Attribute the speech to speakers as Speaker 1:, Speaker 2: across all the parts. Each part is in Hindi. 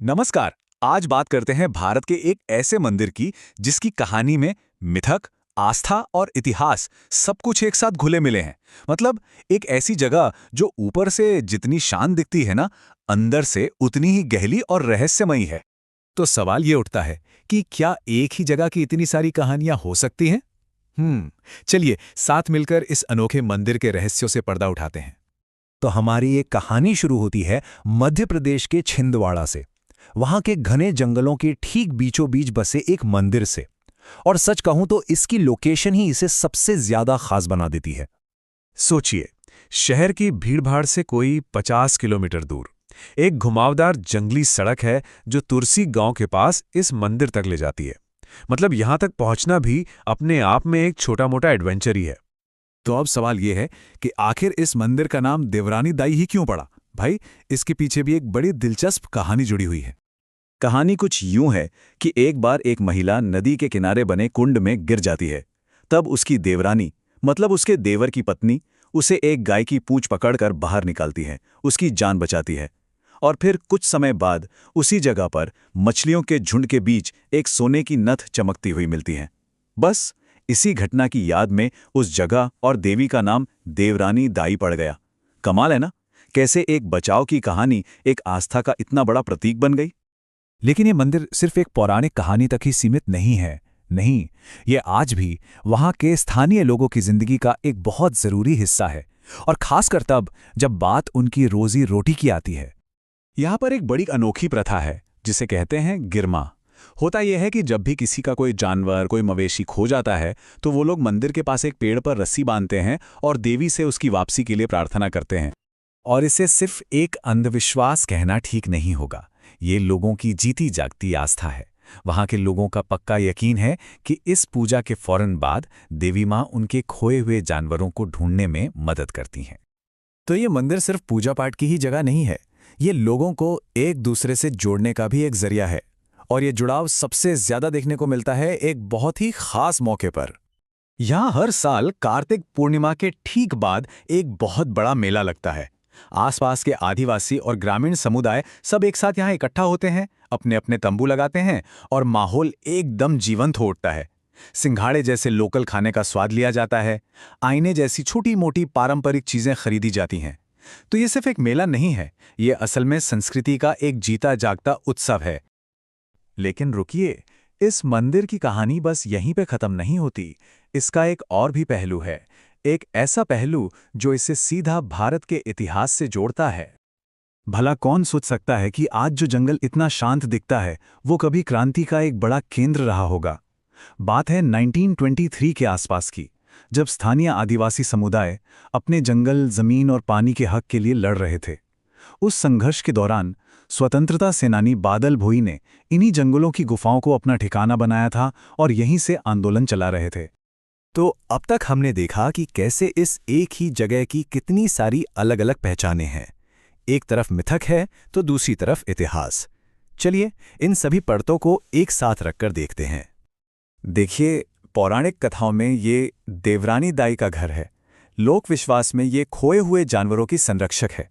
Speaker 1: नमस्कार। आज बात करते हैं भारत के एक ऐसे मंदिर की जिसकी कहानी में मिथक, आस्था और इतिहास सब कुछ एक साथ घुले मिले हैं। मतलब एक ऐसी जगह जो ऊपर से जितनी शांत दिखती है ना, अंदर से उतनी ही गहरी और रहस्यमयी है। तो सवाल ये उठता है कि क्या एक ही जगह की इतनी सारी कहानियां हो सकती हैं? चलिए साथ मिलकर इस अनोखे मंदिर के रहस्यों से पर्दा उठाते हैं। तो हमारी एक कहानी शुरू होती है मध्य प्रदेश के छिंदवाड़ा से। वहां के घने जंगलों के ठीक बीचों बीच बसे एक मंदिर से। और सच कहूं तो इसकी लोकेशन ही इसे सबसे ज्यादा खास बना देती है। सोचिए, शहर की भीड़भाड़ से कोई 50 किलोमीटर दूर एक घुमावदार जंगली सड़क है जो तुलसी गांव के पास इस मंदिर तक ले जाती है। मतलब यहां तक पहुंचना भी अपने आप में एक छोटा मोटा एडवेंचर ही है। तो अब सवाल यह है कि आखिर इस मंदिर का नाम देवरानी दाई ही क्यों पड़ा? भाई, इसके पीछे भी एक बड़ी दिलचस्प कहानी जुड़ी हुई है। कहानी कुछ यूं है कि एक बार एक महिला नदी के किनारे बने कुंड में गिर जाती है। तब उसकी देवरानी, मतलब उसके देवर की पत्नी, उसे एक गाय की पूंछ पकड़कर बाहर निकालती है, उसकी जान बचाती है। और फिर कुछ समय बाद उसी जगह पर मछलियों के झुंड के बीच एक सोने की नथ चमकती हुई मिलती है। बस इसी घटना की याद में उस जगह और देवी का नाम देवरानी दाई पड़ गया। कमाल है ना, कैसे एक बचाव की कहानी एक आस्था का इतना बड़ा प्रतीक बन गई। लेकिन ये मंदिर सिर्फ एक पौराणिक कहानी तक ही सीमित नहीं है। नहीं, ये आज भी वहां के स्थानीय लोगों की जिंदगी का एक बहुत जरूरी हिस्सा है। और खासकर तब जब बात उनकी रोजी रोटी की आती है। यहाँ पर एक बड़ी अनोखी प्रथा है जिसे कहते हैं गिरमा। होता यह है कि जब भी किसी का कोई जानवर, कोई मवेशी खो जाता है तो वो लोग मंदिर के पास एक पेड़ पर रस्सी बांधते हैं और देवी से उसकी वापसी के लिए प्रार्थना करते हैं। और इसे सिर्फ एक अंधविश्वास कहना ठीक नहीं होगा। ये लोगों की जीती जागती आस्था है। वहां के लोगों का पक्का यकीन है कि इस पूजा के फौरन बाद देवी मां उनके खोए हुए जानवरों को ढूंढने में मदद करती हैं। तो ये मंदिर सिर्फ पूजा पाठ की ही जगह नहीं है, ये लोगों को एक दूसरे से जोड़ने का भी एक जरिया है। और ये जुड़ाव सबसे ज्यादा देखने को मिलता है एक बहुत ही खास मौके पर। यहां हर साल कार्तिक पूर्णिमा के ठीक बाद एक बहुत बड़ा मेला लगता है। आसपास के आदिवासी और ग्रामीण समुदाय सब एक साथ यहाँ इकट्ठा होते हैं, अपने अपने तंबू लगाते हैं और माहौल एकदम जीवंत हो उठता है। सिंघाड़े जैसे लोकल खाने का स्वाद लिया जाता है, आईने जैसी छोटी मोटी पारंपरिक चीजें खरीदी जाती हैं। तो ये सिर्फ एक मेला नहीं है, ये असल में संस्कृति का एक जीता जागता उत्सव है। लेकिन रुकिए, इस मंदिर की कहानी बस यहीं पे खत्म नहीं होती। इसका एक और भी पहलू है, एक ऐसा पहलू जो इसे सीधा भारत के इतिहास से जोड़ता है। भला कौन सोच सकता है कि आज जो जंगल इतना शांत दिखता है वो कभी क्रांति का एक बड़ा केंद्र रहा होगा। बात है 1923 के आसपास की, जब स्थानीय आदिवासी समुदाय अपने जंगल, जमीन और पानी के हक के लिए लड़ रहे थे। उस संघर्ष के दौरान स्वतंत्रता सेनानी बादल भोई ने इन्हीं जंगलों की गुफाओं को अपना ठिकाना बनाया था और यहीं से आंदोलन चला रहे थे। तो अब तक हमने देखा कि कैसे इस एक ही जगह की कितनी सारी अलग अलग पहचानें हैं। एक तरफ मिथक है तो दूसरी तरफ इतिहास। चलिए इन सभी परतों को एक साथ रखकर देखते हैं। देखिए, पौराणिक कथाओं में ये देवरानी दाई का घर है, लोक विश्वास में ये खोए हुए जानवरों की संरक्षक है,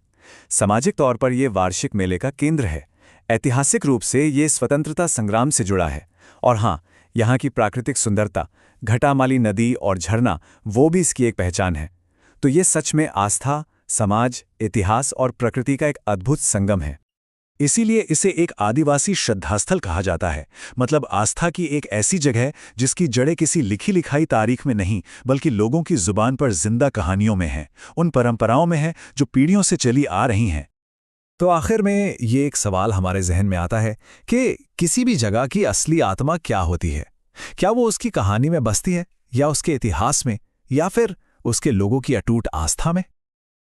Speaker 1: सामाजिक तौर पर यह वार्षिक मेले का केंद्र है, ऐतिहासिक रूप से ये स्वतंत्रता संग्राम से जुड़ा है। और हाँ, यहाँ की प्राकृतिक सुंदरता, घटामाली नदी और झरना, वो भी इसकी एक पहचान है। तो ये सच में आस्था, समाज, इतिहास और प्रकृति का एक अद्भुत संगम है। इसीलिए इसे एक आदिवासी श्रद्धास्थल कहा जाता है। मतलब आस्था की एक ऐसी जगह जिसकी जड़ें किसी लिखी लिखाई तारीख में नहीं, बल्कि लोगों की जुबान पर जिंदा कहानियों में हैं, उन परंपराओं में है जो पीढ़ियों से चली आ रही हैं। तो आखिर में ये एक सवाल हमारे जहन में आता है कि किसी भी जगह की असली आत्मा क्या होती है? क्या वो उसकी कहानी में बसती है, या उसके इतिहास में, या फिर उसके लोगों की अटूट आस्था में?